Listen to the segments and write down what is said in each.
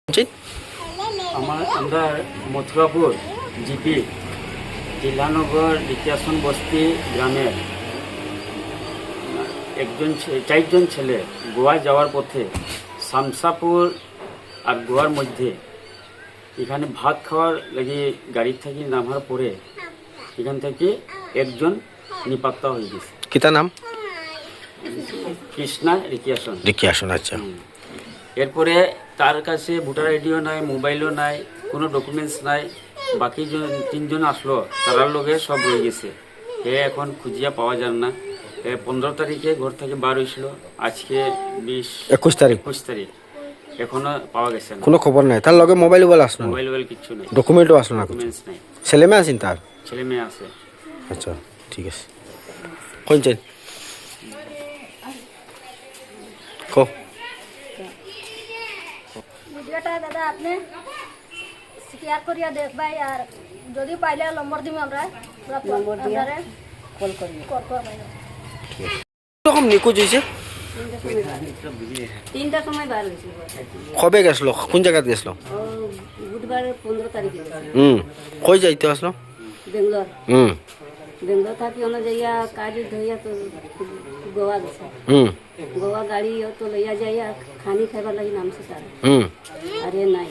আমরা মথুরাপুর জিপি জিল্লানগর রিকিয়াসন বস্তি গ্রামের চারজন ছেলে গোয়া যাওয়ার পথে শামসাপুর আর গোয়ার মধ্যে এখানে ভাত খাওয়ার লাগে গাড়ির থেকে নামার পরে এখান থেকে একজন নিপাত্তা হয়ে গেছে। কিতা নাম? কৃষ্ণা রিকিয়াসন। আচ্ছা। এরপরে তার কাছে ভোটার আইডিও নাই, মোবাইলও নাই, কোনো ডকুমেন্টস নাই। বাকি তিনজন আসলো, তারার লগে সব রয়ে গেছে। এখন খুঁজিয়া পাওয়া যায় না। 15 তারিখে ঘর থেকে বার হয়েছিল, আজকে 21 তারিখ এখনো পাওয়া গেছে না। কোনো খবর নাই। তার লগে মোবাইল আসলো? মোবাইল কিচ্ছু নেই, ডকুমেন্টও আসলো না, ডকুমেন্টস নাই। ছেলে মেয়ে আছেন তার? ছেলে মেয়ে আছে। আচ্ছা, ঠিক আছে। কোন চাই কো ভিডিওটা দাদা আপনি শেয়ার করিয়া দেখবাই, আর যদি পাইলে নম্বর দিম আমরা কল করি। রকম নিখোঁজ হয়েছে? 3টার সময় বার হয়েছিল। কবে গেছিল? কোন জায়গায় গেছিল? বুধবার 15 তারিখে। কই যাইতে আসলো? বেঙ্গলোর। বেঙ্গলোর থাকি অন্য যাইয়া কাজ ধইয়া তো গোয়া গেছে। গোয়া গাড়ি তো লইয়া যাইয়া খানি খাইবার লাগি নামছে তার। আরে নাই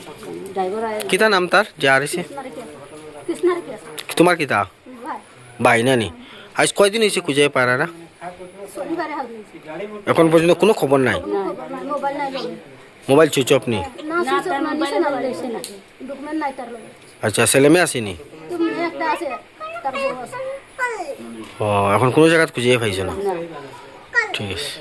ড্রাইভার কিতা নাম তার যে আরেছে? কৃষ্ণার কি আছে তোমার কিতা ভাই? ভাই নানি? আজ কয়দিন হয়েছে খুঁজে পারা না? শনিবারে হাল এখন পর্যন্ত কোনো খবর নাই? মোবাইল নাই লগে, মোবাইল সুইচ অফ নি? না সুইচ অফ না, নিছে না লইছে না, ডকুমেন্ট নাই তার লগে। আচ্ছা, ছেলে মেয়ে আসেনি? তুমি একটা আছে, তার বউ আছে। ও, এখন কোনো জায়গায় খুঁজে পাইছো না? ঠিক আছে।